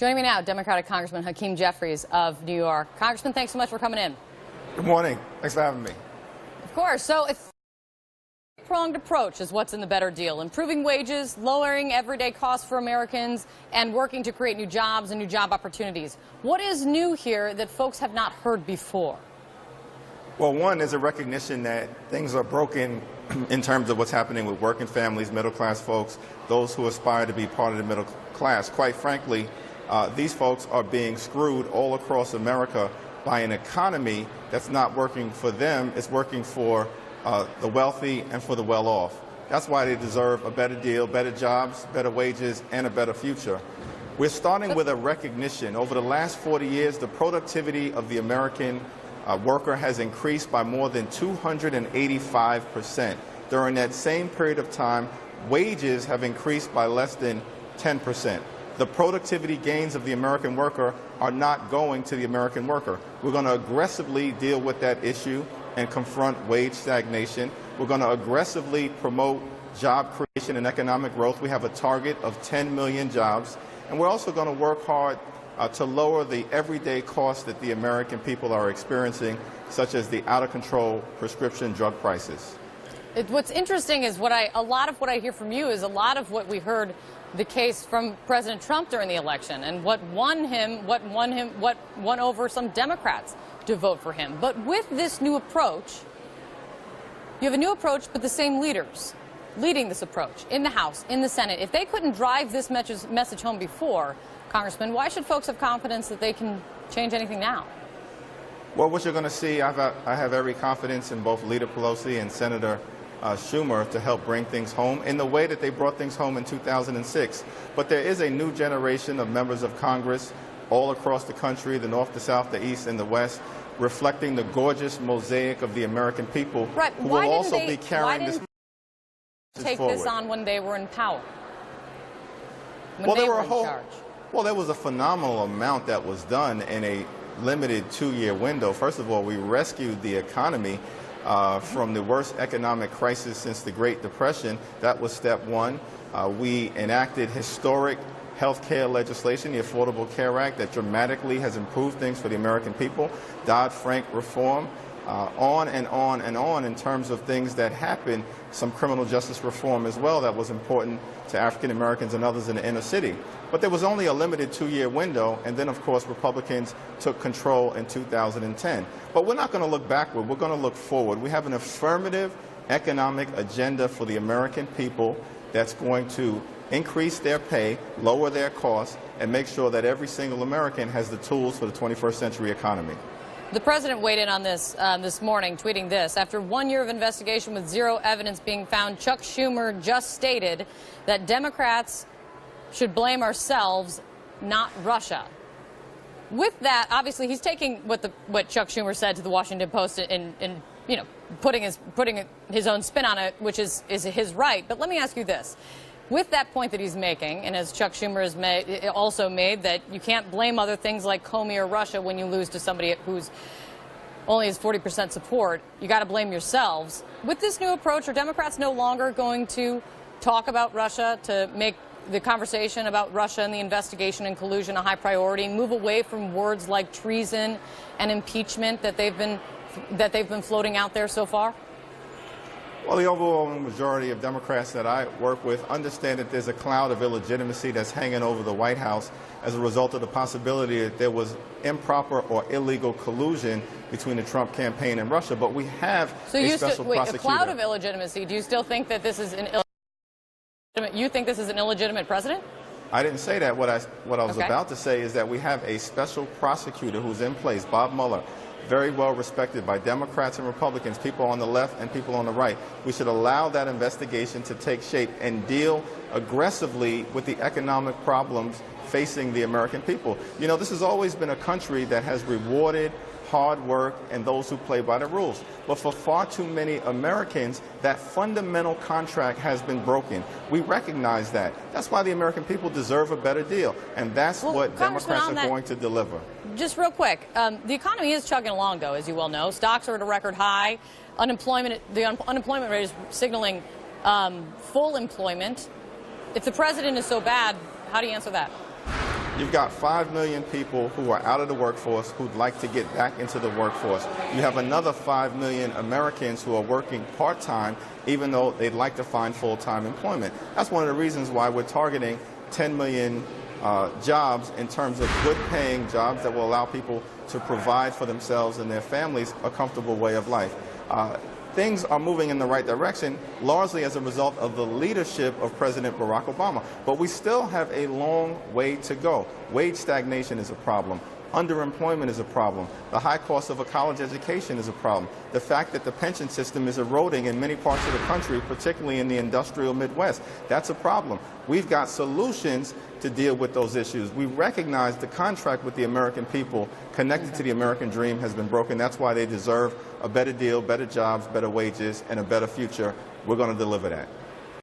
Joining me now, Democratic Congressman Hakeem Jeffries of New York. Congressman, thanks so much for coming in. Good morning. Thanks for having me. Of course. So a pronged approach is what's in the better deal. Improving wages, lowering everyday costs for Americans, and working to create new jobs and new job opportunities. What is new here that folks have not heard before? Well, one is a recognition that things are broken in terms of what's happening with working families, middle-class folks, those who aspire to be part of the middle class. Quite frankly, these folks are being screwed all across America by an economy that's not working for them. It's working for the wealthy and for the well-off. That's why they deserve a better deal, better jobs, better wages, and a better future. We're starting with a recognition. Over the last 40 years, the productivity of the American worker has increased by more than 285%. During that same period of time, wages have increased by less than 10%. The productivity gains of the American worker are not going to the American worker. We're going to aggressively deal with that issue and confront wage stagnation. We're going to aggressively promote job creation and economic growth. We have a target of 10 million jobs. And we're also going to work hard to lower the everyday costs that the American people are experiencing, such as the out-of-control prescription drug prices. What's interesting is a lot of what I hear from you is a lot of what we heard the case from President Trump during the election and what won over some Democrats to vote for him. But with this new approach, you have a new approach, but the same leaders leading this approach in the House, in the Senate. If they couldn't drive this message home before, Congressman, why should folks have confidence that they can change anything now? Well, what you're going to see, I have every confidence in both Leader Pelosi and Senator Schumer to help bring things home in the way that they brought things home in 2006. But there is a new generation of members of Congress all across the country, the North, the South, the East, and the West, reflecting the gorgeous mosaic of the American people, right. Who will also be carrying this message forward. This on when they were in power, when they were in charge. Well, there was a phenomenal amount that was done in a limited 2-year window. First of all, we rescued the economy from the worst economic crisis since the Great Depression. That was step one. We enacted historic health care legislation, the Affordable Care Act, that dramatically has improved things for the American people. Dodd-Frank reform, on and on and on in terms of things that happened. Some criminal justice reform as well that was important to African Americans and others in the inner city. But there was only a limited 2-year window, and then, of course, Republicans took control in 2010. But we're not going to look backward. We're going to look forward. We have an affirmative economic agenda for the American people that's going to increase their pay, lower their costs, and make sure that every single American has the tools for the 21st century economy. The president weighed in on this this morning, tweeting this. After 1 year of investigation with zero evidence being found, Chuck Schumer just stated that Democrats should blame ourselves, not Russia. With that, obviously, he's taking what Chuck Schumer said to the Washington Post and putting his own spin on it, which is his right. But let me ask you this. With that point that he's making, and as Chuck Schumer has also made, that you can't blame other things like Comey or Russia when you lose to somebody who's only has 40% support, you got to blame yourselves. With this new approach, are Democrats no longer going to talk about Russia, to make the conversation about Russia and the investigation and collusion a high priority, and move away from words like treason and impeachment that they've been floating out there so far? Well, the overwhelming majority of Democrats that I work with understand that there's a cloud of illegitimacy that's hanging over the White House as a result of the possibility that there was improper or illegal collusion between the Trump campaign and Russia. But we have a special prosecutor. A cloud of illegitimacy. Do you still think that this is an illegitimate president? I didn't say that. What I was about to say is that we have a special prosecutor who's in place, Bob Mueller, very well respected by Democrats and Republicans, people on the left and people on the right. We should allow that investigation to take shape and deal aggressively with the economic problems facing the American people. You know, this has always been a country that has rewarded hard work and those who play by the rules. But for far too many Americans, that fundamental contract has been broken. We recognize that. That's why the American people deserve a better deal. And that's what Democrats are going to deliver. Just real quick, the economy is chugging along, though, as you well know. Stocks are at a record high. The unemployment rate is signaling full employment. If the president is so bad, how do you answer that? You've got 5 million people who are out of the workforce who'd like to get back into the workforce. You have another 5 million Americans who are working part-time, even though they'd like to find full-time employment. That's one of the reasons why we're targeting 10 million jobs in terms of good-paying jobs that will allow people to provide for themselves and their families a comfortable way of life. Things are moving in the right direction, largely as a result of the leadership of President Barack Obama. But we still have a long way to go. Wage stagnation is a problem. Underemployment is a problem. The high cost of a college education is a problem. The fact that the pension system is eroding in many parts of the country, particularly in the industrial Midwest, that's a problem. We've got solutions to deal with those issues. We recognize the contract with the American people connected to the American dream has been broken. That's why they deserve a better deal, better jobs, better wages, and a better future. We're going to deliver that.